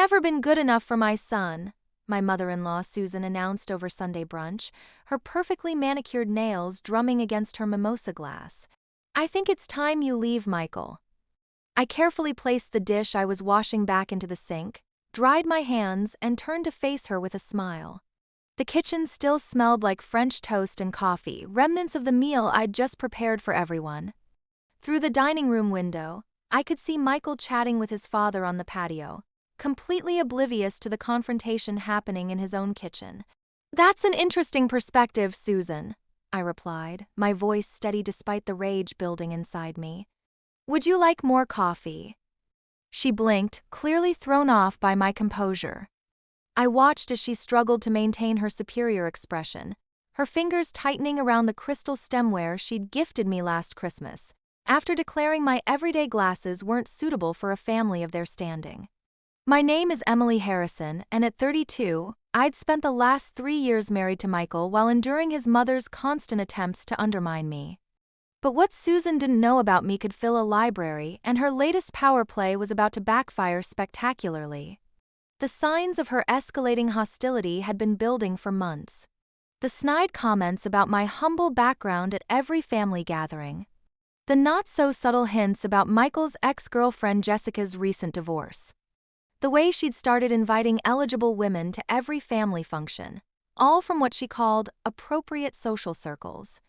never been good enough for my son," my mother-in-law Susan announced over Sunday brunch, her perfectly manicured nails drumming against her mimosa glass. "I think it's time you leave, Michael." I carefully placed the dish I was washing back into the sink, dried my hands, and turned to face her with a smile. The kitchen still smelled like French toast and coffee, remnants of the meal I'd just prepared for everyone. Through the dining room window, I could see Michael chatting with his father on the patio, completely oblivious to the confrontation happening in his own kitchen. "That's an interesting perspective, Susan," I replied, my voice steady despite the rage building inside me. "Would you like more coffee?" She blinked, clearly thrown off by my composure. I watched as she struggled to maintain her superior expression, her fingers tightening around the crystal stemware she'd gifted me last Christmas, after declaring my everyday glasses weren't suitable for a family of their standing. My name is Emily Harrison, and at 32, I'd spent the last 3 years married to Michael while enduring his mother's constant attempts to undermine me. But what Susan didn't know about me could fill a library, and her latest power play was about to backfire spectacularly. The signs of her escalating hostility had been building for months. The snide comments about my humble background at every family gathering. The not-so-subtle hints about Michael's ex-girlfriend Jessica's recent divorce. The way she'd started inviting eligible women to every family function, all from what she called appropriate social circles.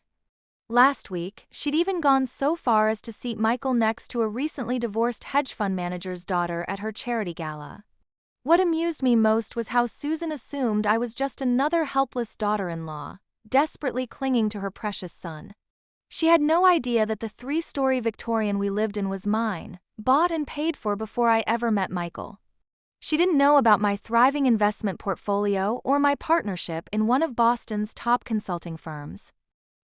Last week, she'd even gone so far as to seat Michael next to a recently divorced hedge fund manager's daughter at her charity gala. What amused me most was how Susan assumed I was just another helpless daughter-in-law, desperately clinging to her precious son. She had no idea that the 3-story Victorian we lived in was mine, bought and paid for before I ever met Michael. She didn't know about my thriving investment portfolio or my partnership in one of Boston's top consulting firms.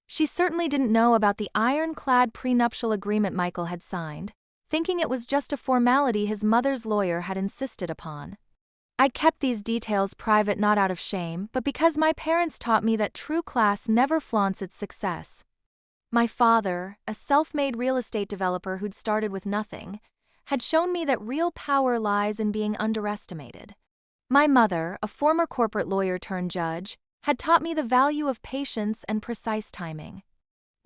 She certainly didn't know about the ironclad prenuptial agreement Michael had signed, thinking it was just a formality his mother's lawyer had insisted upon. I'd kept these details private not out of shame, but because my parents taught me that true class never flaunts its success. My father, a self-made real estate developer who'd started with nothing, had shown me that real power lies in being underestimated. My mother, a former corporate lawyer turned judge, had taught me the value of patience and precise timing.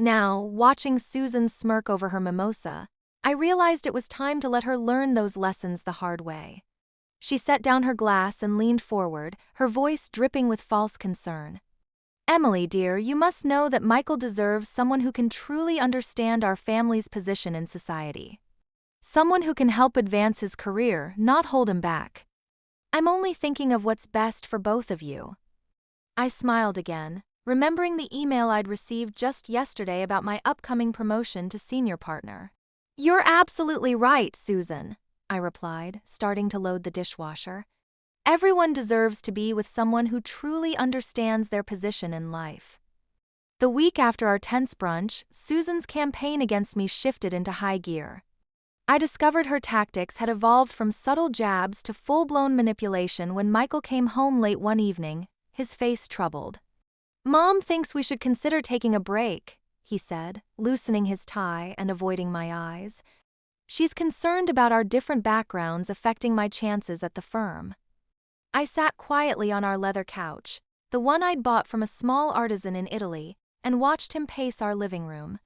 Now, watching Susan smirk over her mimosa, I realized it was time to let her learn those lessons the hard way. She set down her glass and leaned forward, her voice dripping with false concern. "Emily, dear, you must know that Michael deserves someone who can truly understand our family's position in society. Someone who can help advance his career, not hold him back. I'm only thinking of what's best for both of you." I smiled again, remembering the email I'd received just yesterday about my upcoming promotion to senior partner. "You're absolutely right, Susan," I replied, starting to load the dishwasher. "Everyone deserves to be with someone who truly understands their position in life." The week after our tense brunch, Susan's campaign against me shifted into high gear. I discovered her tactics had evolved from subtle jabs to full-blown manipulation when Michael came home late one evening, his face troubled. "Mom thinks we should consider taking a break," he said, loosening his tie and avoiding my eyes. "She's concerned about our different backgrounds affecting my chances at the firm." I sat quietly on our leather couch, the one I'd bought from a small artisan in Italy, and watched him pace our living room.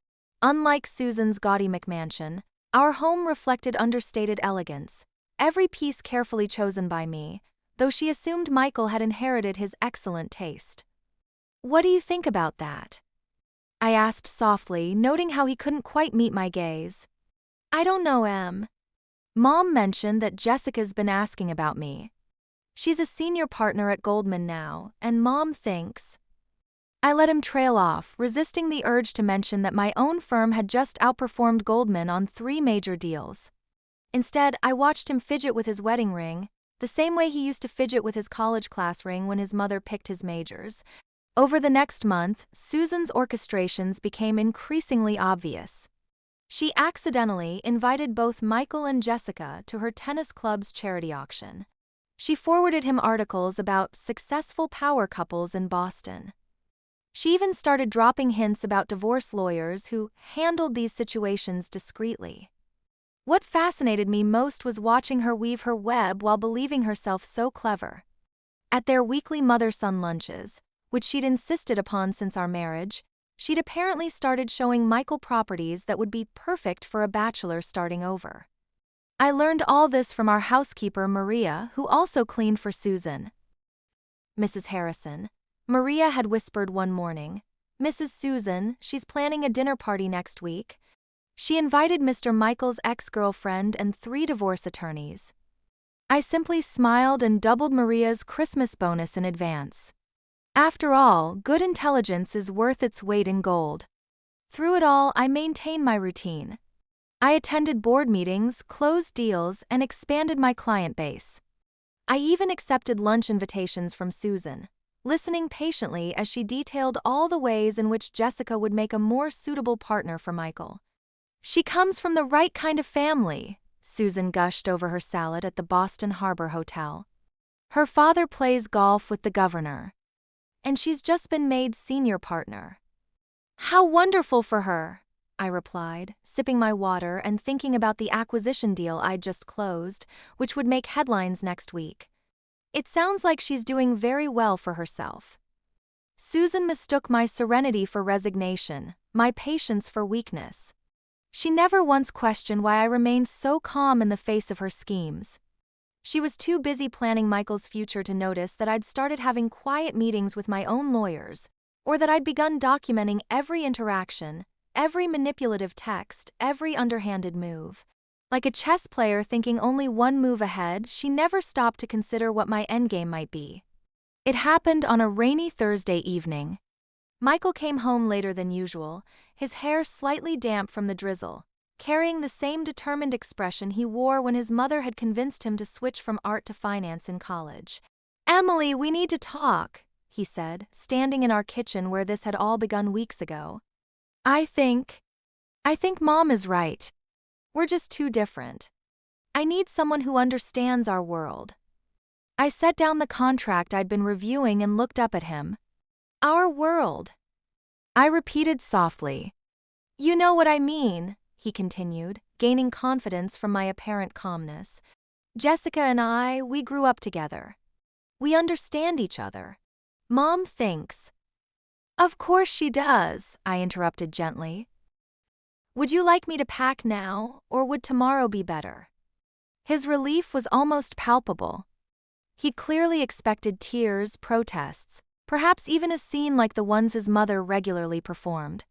Unlike Susan's gaudy McMansion, our home reflected understated elegance, every piece carefully chosen by me, though she assumed Michael had inherited his excellent taste. "What do you think about that?" I asked softly, noting how he couldn't quite meet my gaze. "I don't know, Em. Mom mentioned that Jessica's been asking about me. She's a senior partner at Goldman now, and Mom thinks—" I let him trail off, resisting the urge to mention that my own firm had just outperformed Goldman on 3 major deals. Instead, I watched him fidget with his wedding ring, the same way he used to fidget with his college class ring when his mother picked his majors. Over the next month, Susan's orchestrations became increasingly obvious. She accidentally invited both Michael and Jessica to her tennis club's charity auction. She forwarded him articles about successful power couples in Boston. She even started dropping hints about divorce lawyers who handled these situations discreetly. What fascinated me most was watching her weave her web while believing herself so clever. At their weekly mother-son lunches, which she'd insisted upon since our marriage, she'd apparently started showing Michael properties that would be perfect for a bachelor starting over. I learned all this from our housekeeper Maria, who also cleaned for Susan. Mrs. Harrison, Maria had whispered one morning, "Mrs. Susan, she's planning a dinner party next week." She invited Mr. Michael's ex-girlfriend and 3 divorce attorneys. I simply smiled and doubled Maria's Christmas bonus in advance. After all, good intelligence is worth its weight in gold. Through it all, I maintained my routine. I attended board meetings, closed deals, and expanded my client base. I even accepted lunch invitations from Susan, listening patiently as she detailed all the ways in which Jessica would make a more suitable partner for Michael. "She comes from the right kind of family," Susan gushed over her salad at the Boston Harbor Hotel. "Her father plays golf with the governor. And she's just been made senior partner." "How wonderful for her," I replied, sipping my water and thinking about the acquisition deal I'd just closed, which would make headlines next week. "It sounds like she's doing very well for herself." Susan mistook my serenity for resignation, my patience for weakness. She never once questioned why I remained so calm in the face of her schemes. She was too busy planning Michael's future to notice that I'd started having quiet meetings with my own lawyers, or that I'd begun documenting every interaction, every manipulative text, every underhanded move. Like a chess player thinking only one move ahead, she never stopped to consider what my endgame might be. It happened on a rainy Thursday evening. Michael came home later than usual, his hair slightly damp from the drizzle, carrying the same determined expression he wore when his mother had convinced him to switch from art to finance in college. "Emily, we need to talk," he said, standing in our kitchen where this had all begun weeks ago. I think Mom is right. We're just too different. I need someone who understands our world." I set down the contract I'd been reviewing and looked up at him. "Our world," I repeated softly. "You know what I mean," he continued, gaining confidence from my apparent calmness. "Jessica and we grew up together. We understand each other. Mom thinks—" "Of course she does," I interrupted gently. "Would you like me to pack now, or would tomorrow be better?" His relief was almost palpable. He clearly expected tears, protests, perhaps even a scene like the ones his mother regularly performed.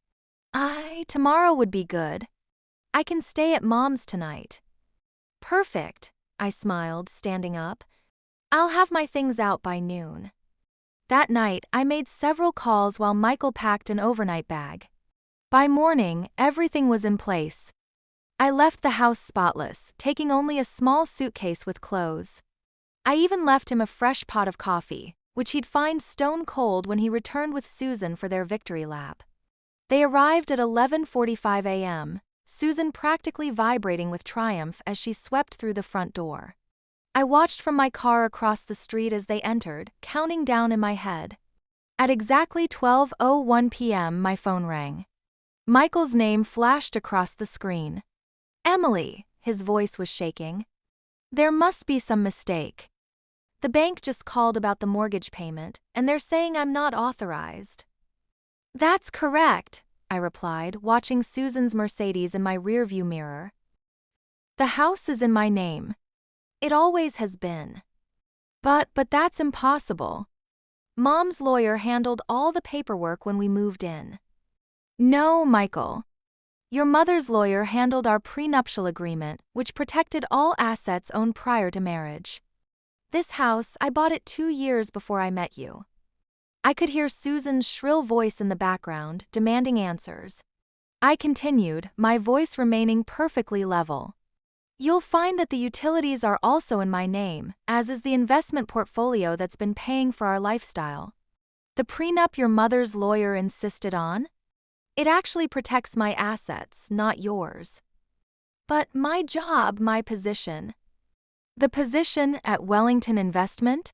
Tomorrow would be good. I can stay at Mom's tonight." "Perfect," I smiled, standing up. "I'll have my things out by noon." That night, I made several calls while Michael packed an overnight bag. By morning, everything was in place. I left the house spotless, taking only a small suitcase with clothes. I even left him a fresh pot of coffee, which he'd find stone cold when he returned with Susan for their victory lap. They arrived at 11:45 a.m., Susan practically vibrating with triumph as she swept through the front door. I watched from my car across the street as they entered, counting down in my head. At exactly 12:01 p.m., my phone rang. Michael's name flashed across the screen. "Emily," his voice was shaking. "There must be some mistake. The bank just called about the mortgage payment, and they're saying I'm not authorized." "That's correct," I replied, watching Susan's Mercedes in my rearview mirror. "The house is in my name. It always has been. But that's impossible. Mom's lawyer handled all the paperwork when we moved in." "No, Michael. Your mother's lawyer handled our prenuptial agreement, which protected all assets owned prior to marriage. This house, I bought it 2 years before I met you." I could hear Susan's shrill voice in the background, demanding answers. I continued, my voice remaining perfectly level. "You'll find that the utilities are also in my name, as is the investment portfolio that's been paying for our lifestyle. The prenup your mother's lawyer insisted on? It actually protects my assets, not yours." "But my job, my position." "The position at Wellington Investment?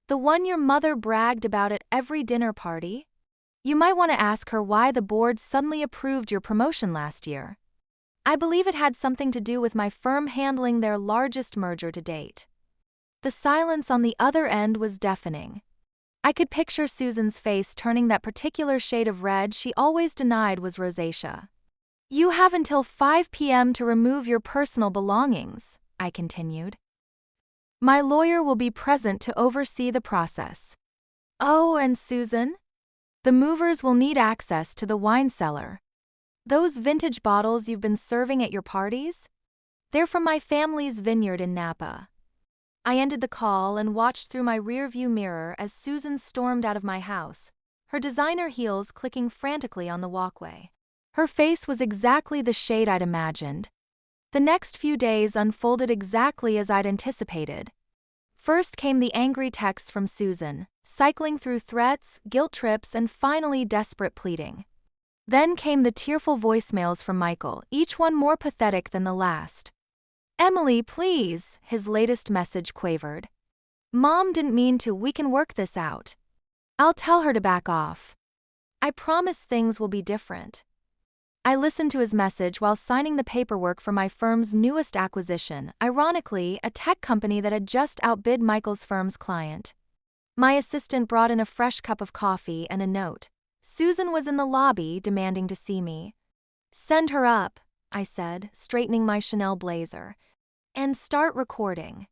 The one your mother bragged about at every dinner party? You might want to ask her why the board suddenly approved your promotion last year." I believe it had something to do with my firm handling their largest merger to date. The silence on the other end was deafening. I could picture Susan's face turning that particular shade of red she always denied was rosacea. You have until 5 p.m. to remove your personal belongings, I continued. My lawyer will be present to oversee the process. Oh, and Susan? The movers will need access to the wine cellar. Those vintage bottles you've been serving at your parties? They're from my family's vineyard in Napa. I ended the call and watched through my rearview mirror as Susan stormed out of my house, her designer heels clicking frantically on the walkway. Her face was exactly the shade I'd imagined. The next few days unfolded exactly as I'd anticipated. First came the angry texts from Susan, cycling through threats, guilt trips, and finally desperate pleading. Then came the tearful voicemails from Michael, each one more pathetic than the last. Emily, please, his latest message quavered. Mom didn't mean to, we can work this out. I'll tell her to back off. I promise things will be different. I listened to his message while signing the paperwork for my firm's newest acquisition, ironically, a tech company that had just outbid Michael's firm's client. My assistant brought in a fresh cup of coffee and a note. Susan was in the lobby, demanding to see me. Send her up, I said, straightening my Chanel blazer. And start recording.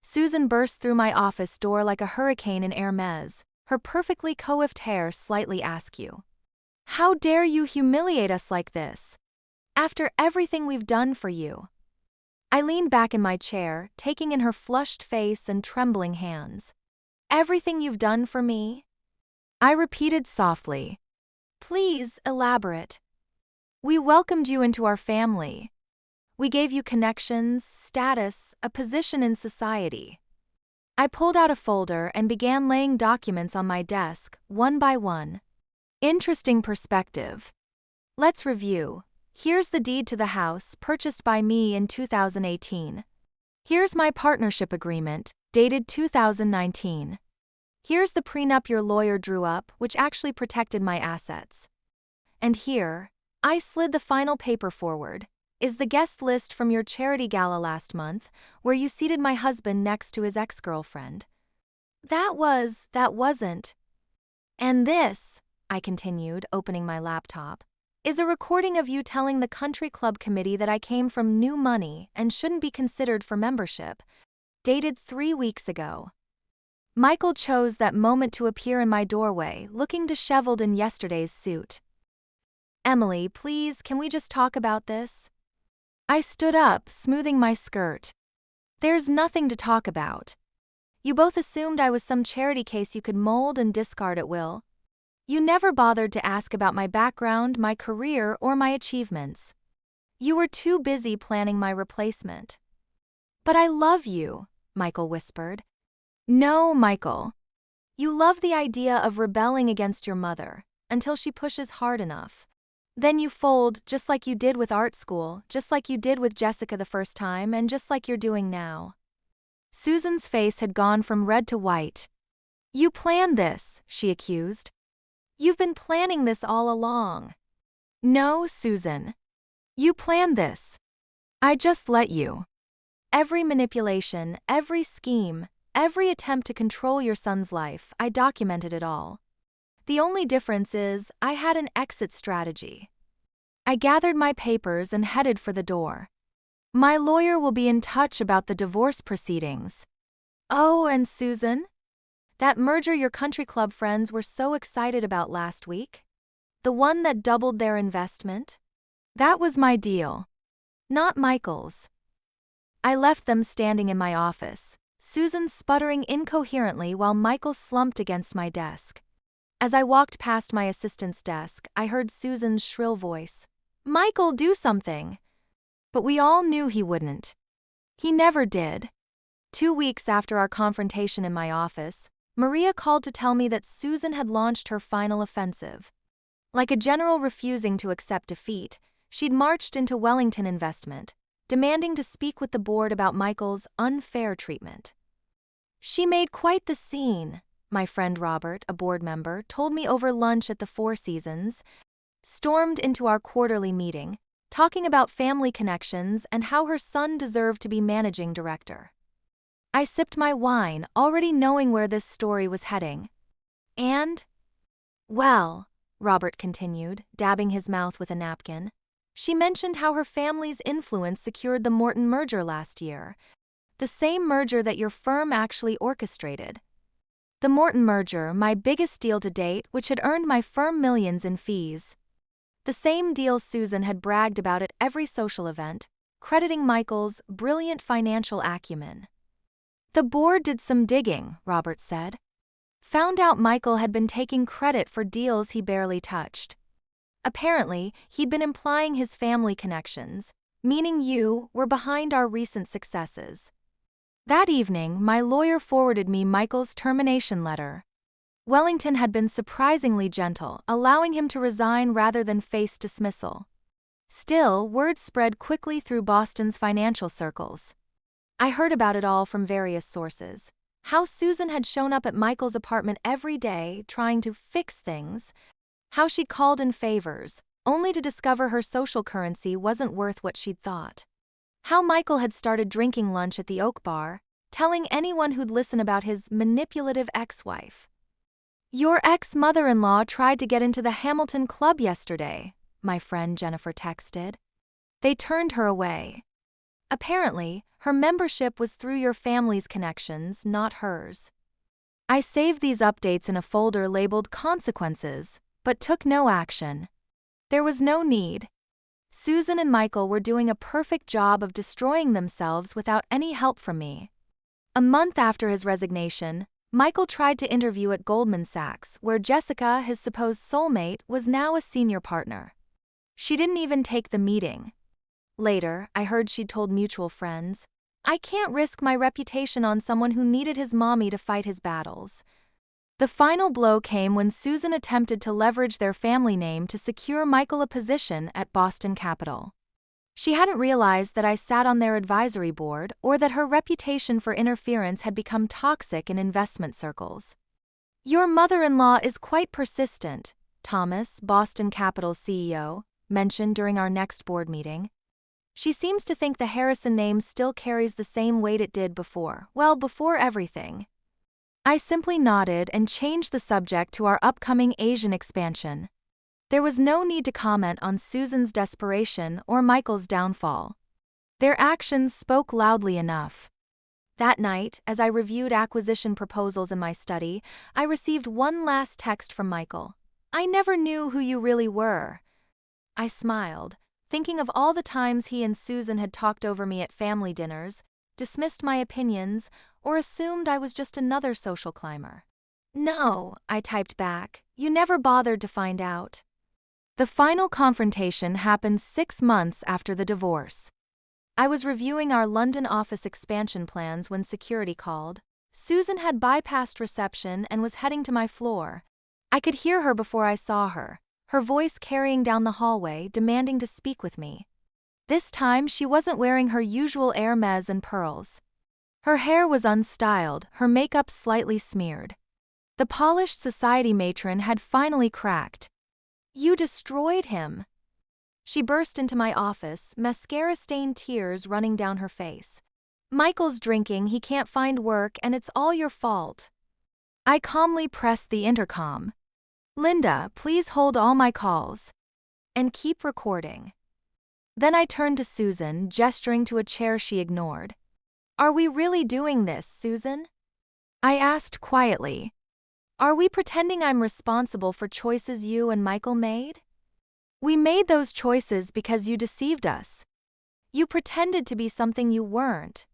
Susan burst through my office door like a hurricane in Hermes, her perfectly coiffed hair slightly askew. How dare you humiliate us like this? After everything we've done for you. I leaned back in my chair, taking in her flushed face and trembling hands. Everything you've done for me? I repeated softly. Please elaborate. We welcomed you into our family. We gave you connections, status, a position in society. I pulled out a folder and began laying documents on my desk, one by one. Interesting perspective. Let's review. Here's the deed to the house, purchased by me in 2018. Here's my partnership agreement, dated 2019. Here's the prenup your lawyer drew up, which actually protected my assets. And here, I slid the final paper forward, is the guest list from your charity gala last month, where you seated my husband next to his ex-girlfriend. That wasn't. And this, I continued, opening my laptop, is a recording of you telling the country club committee that I came from new money and shouldn't be considered for membership, dated 3 weeks ago. Michael chose that moment to appear in my doorway, looking disheveled in yesterday's suit. Emily, please, can we just talk about this? I stood up, smoothing my skirt. There's nothing to talk about. You both assumed I was some charity case you could mold and discard at will. You never bothered to ask about my background, my career, or my achievements. You were too busy planning my replacement. But I love you, Michael whispered. No, Michael. You love the idea of rebelling against your mother, until she pushes hard enough. Then you fold, just like you did with art school, just like you did with Jessica the first time, and just like you're doing now. Susan's face had gone from red to white. You planned this, she accused. You've been planning this all along. No, Susan. You planned this. I just let you. Every manipulation, every scheme, every attempt to control your son's life, I documented it all. The only difference is, I had an exit strategy. I gathered my papers and headed for the door. My lawyer will be in touch about the divorce proceedings. Oh, and Susan? That merger your country club friends were so excited about last week? The one that doubled their investment? That was my deal. Not Michael's. I left them standing in my office, Susan sputtering incoherently while Michael slumped against my desk. As I walked past my assistant's desk, I heard Susan's shrill voice. Michael, do something! But we all knew he wouldn't. He never did. 2 weeks after our confrontation in my office, Maria called to tell me that Susan had launched her final offensive. Like a general refusing to accept defeat, she'd marched into Wellington Investment, demanding to speak with the board about Michael's unfair treatment. She made quite the scene, my friend Robert, a board member, told me over lunch at the Four Seasons, stormed into our quarterly meeting, talking about family connections and how her son deserved to be managing director. I sipped my wine, already knowing where this story was heading. And? Well, Robert continued, dabbing his mouth with a napkin, she mentioned how her family's influence secured the Morton merger last year, the same merger that your firm actually orchestrated. The Morton merger, my biggest deal to date, which had earned my firm millions in fees. The same deal Susan had bragged about at every social event, crediting Michael's brilliant financial acumen. The board did some digging, Robert said. Found out Michael had been taking credit for deals he barely touched. Apparently, he'd been implying his family connections, meaning you, were behind our recent successes. That evening, my lawyer forwarded me Michael's termination letter. Wellington had been surprisingly gentle, allowing him to resign rather than face dismissal. Still, word spread quickly through Boston's financial circles. I heard about it all from various sources. How Susan had shown up at Michael's apartment every day, trying to fix things. How she called in favors, only to discover her social currency wasn't worth what she'd thought. How Michael had started drinking lunch at the Oak Bar, telling anyone who'd listen about his manipulative ex-wife. Your ex-mother-in-law tried to get into the Hamilton Club yesterday, my friend Jennifer texted. They turned her away. Apparently, her membership was through your family's connections, not hers. I saved these updates in a folder labeled Consequences, but took no action. There was no need. Susan and Michael were doing a perfect job of destroying themselves without any help from me. A month after his resignation, Michael tried to interview at Goldman Sachs, where Jessica, his supposed soulmate, was now a senior partner. She didn't even take the meeting. Later, I heard she'd told mutual friends, I can't risk my reputation on someone who needed his mommy to fight his battles. The final blow came when Susan attempted to leverage their family name to secure Michael a position at Boston Capital. She hadn't realized that I sat on their advisory board or that her reputation for interference had become toxic in investment circles. Your mother-in-law is quite persistent, Thomas, Boston Capital's CEO, mentioned during our next board meeting. She seems to think the Harrison name still carries the same weight it did before, well, before everything. I simply nodded and changed the subject to our upcoming Asian expansion. There was no need to comment on Susan's desperation or Michael's downfall. Their actions spoke loudly enough. That night, as I reviewed acquisition proposals in my study, I received one last text from Michael. I never knew who you really were. I smiled, thinking of all the times he and Susan had talked over me at family dinners, dismissed my opinions, or assumed I was just another social climber. No, I typed back, you never bothered to find out. The final confrontation happened 6 months after the divorce. I was reviewing our London office expansion plans when security called. Susan had bypassed reception and was heading to my floor. I could hear her before I saw her, her voice carrying down the hallway, demanding to speak with me. This time she wasn't wearing her usual Hermes and pearls. Her hair was unstyled, her makeup slightly smeared. The polished society matron had finally cracked. You destroyed him. She burst into my office, mascara-stained tears running down her face. Michael's drinking, he can't find work, and it's all your fault. I calmly pressed the intercom. Linda, please hold all my calls. And keep recording. Then I turned to Susan, gesturing to a chair she ignored. Are we really doing this, Susan? I asked quietly. Are we pretending I'm responsible for choices you and Michael made? We made those choices because you deceived us. You pretended to be something you weren't.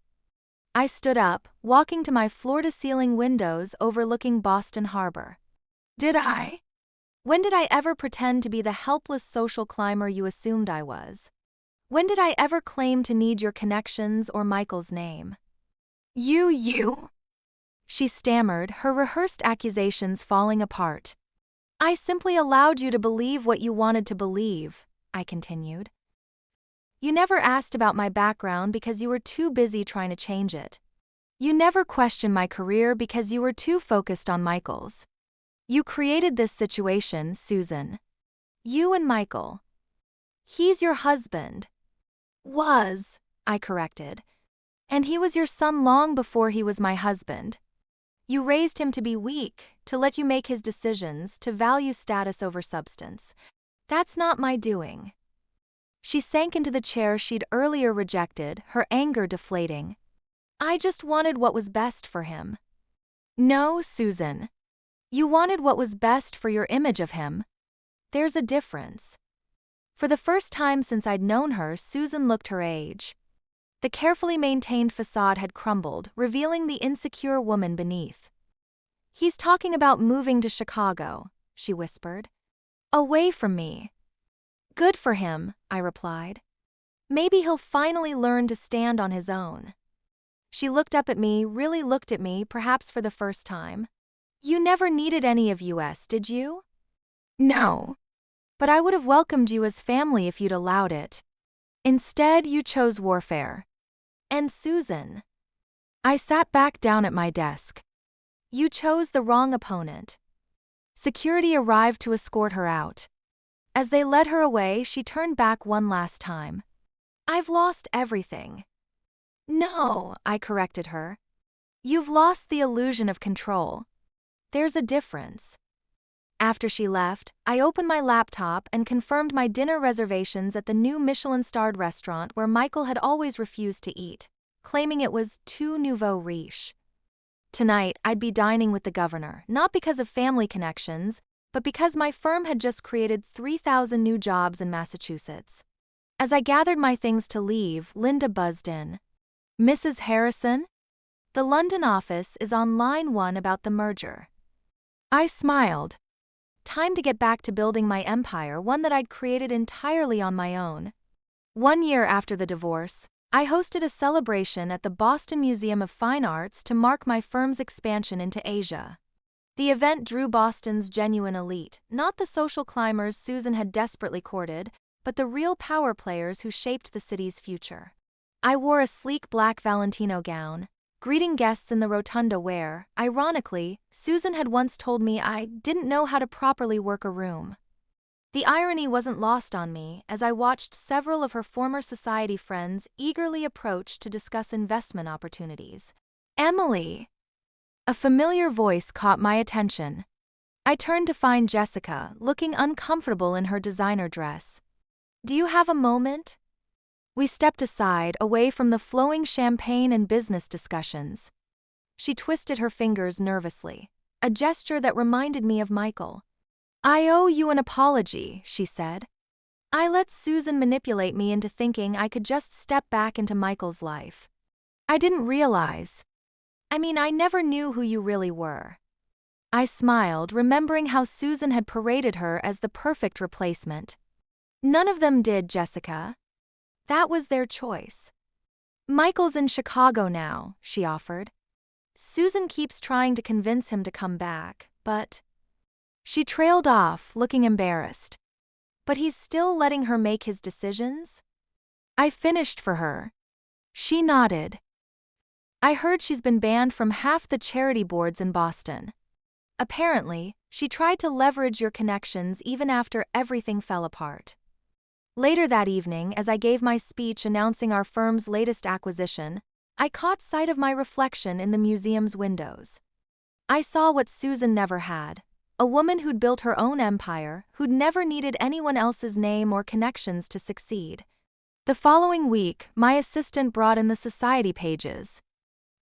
I stood up, walking to my floor-to-ceiling windows overlooking Boston Harbor. Did I? When did I ever pretend to be the helpless social climber you assumed I was? When did I ever claim to need your connections or Michael's name? You. She stammered, her rehearsed accusations falling apart. I simply allowed you to believe what you wanted to believe, I continued. You never asked about my background because you were too busy trying to change it. You never questioned my career because you were too focused on Michael's. You created this situation, Susan. You and Michael. He's your husband. Was, I corrected. And he was your son long before he was my husband. You raised him to be weak, to let you make his decisions, to value status over substance. That's not my doing. She sank into the chair she'd earlier rejected, her anger deflating. I just wanted what was best for him. No, Susan. You wanted what was best for your image of him. There's a difference. For the first time since I'd known her, Susan looked her age. The carefully maintained facade had crumbled, revealing the insecure woman beneath. He's talking about moving to Chicago, she whispered. Away from me. Good for him, I replied. Maybe he'll finally learn to stand on his own. She looked up at me, really looked at me, perhaps for the first time. You never needed any of us, did you? No. But I would have welcomed you as family if you'd allowed it. Instead, you chose warfare. And Susan. I sat back down at my desk. You chose the wrong opponent. Security arrived to escort her out. As they led her away, she turned back one last time. I've lost everything. No, I corrected her. You've lost the illusion of control. There's a difference. After she left, I opened my laptop and confirmed my dinner reservations at the new Michelin-starred restaurant where Michael had always refused to eat, claiming it was too nouveau riche. Tonight, I'd be dining with the governor, not because of family connections, but because my firm had just created 3,000 new jobs in Massachusetts. As I gathered my things to leave, Linda buzzed in. Mrs. Harrison? The London office is on line 1 about the merger. I smiled. Time to get back to building my empire, one that I'd created entirely on my own. 1 year after the divorce, I hosted a celebration at the Boston Museum of Fine Arts to mark my firm's expansion into Asia. The event drew Boston's genuine elite, not the social climbers Susan had desperately courted, but the real power players who shaped the city's future. I wore a sleek black Valentino gown, greeting guests in the rotunda where, ironically, Susan had once told me I didn't know how to properly work a room. The irony wasn't lost on me as I watched several of her former society friends eagerly approach to discuss investment opportunities. Emily! A familiar voice caught my attention. I turned to find Jessica, looking uncomfortable in her designer dress. Do you have a moment? We stepped aside, away from the flowing champagne and business discussions. She twisted her fingers nervously, a gesture that reminded me of Michael. I owe you an apology, she said. I let Susan manipulate me into thinking I could just step back into Michael's life. I didn't realize. I never knew who you really were. I smiled, remembering how Susan had paraded her as the perfect replacement. None of them did, Jessica. That was their choice. Michael's in Chicago now, she offered. Susan keeps trying to convince him to come back, but... She trailed off, looking embarrassed. But he's still letting her make his decisions? I finished for her. She nodded. I heard she's been banned from half the charity boards in Boston. Apparently, she tried to leverage your connections even after everything fell apart. Later that evening, as I gave my speech announcing our firm's latest acquisition, I caught sight of my reflection in the museum's windows. I saw what Susan never had, a woman who'd built her own empire, who'd never needed anyone else's name or connections to succeed. The following week, my assistant brought in the society pages.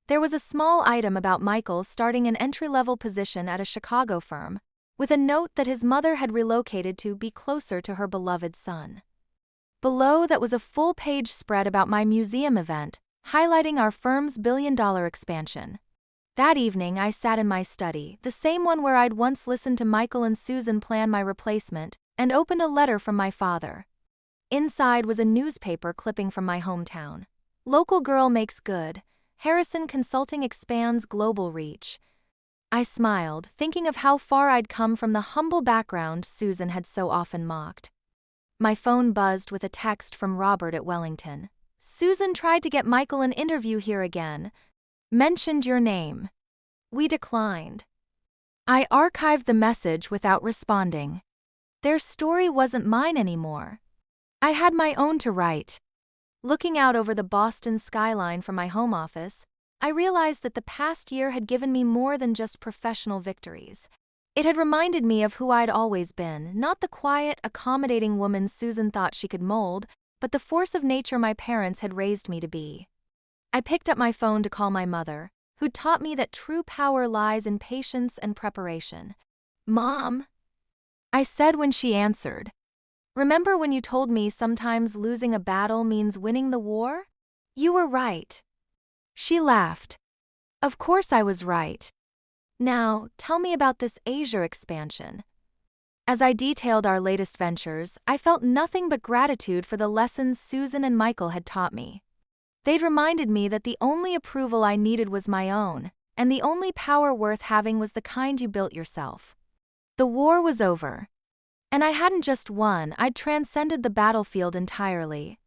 There was a small item about Michael starting an entry-level position at a Chicago firm, with a note that his mother had relocated to be closer to her beloved son. Below that was a full-page spread about my museum event, highlighting our firm's billion-dollar expansion. That evening I sat in my study, the same one where I'd once listened to Michael and Susan plan my replacement, and opened a letter from my father. Inside was a newspaper clipping from my hometown. Local girl makes good. Harrison Consulting expands global reach. I smiled, thinking of how far I'd come from the humble background Susan had so often mocked. My phone buzzed with a text from Robert at Wellington. Susan tried to get Michael an interview here again. Mentioned your name. We declined. I archived the message without responding. Their story wasn't mine anymore. I had my own to write. Looking out over the Boston skyline from my home office, I realized that the past year had given me more than just professional victories. It had reminded me of who I'd always been, not the quiet, accommodating woman Susan thought she could mold, but the force of nature my parents had raised me to be. I picked up my phone to call my mother, who taught me that true power lies in patience and preparation. "Mom," I said when she answered, "remember when you told me sometimes losing a battle means winning the war? You were right." She laughed. Of course I was right. Now, tell me about this Asia expansion. As I detailed our latest ventures, I felt nothing but gratitude for the lessons Susan and Michael had taught me. They'd reminded me that the only approval I needed was my own, and the only power worth having was the kind you built yourself. The war was over. And I hadn't just won, I'd transcended the battlefield entirely.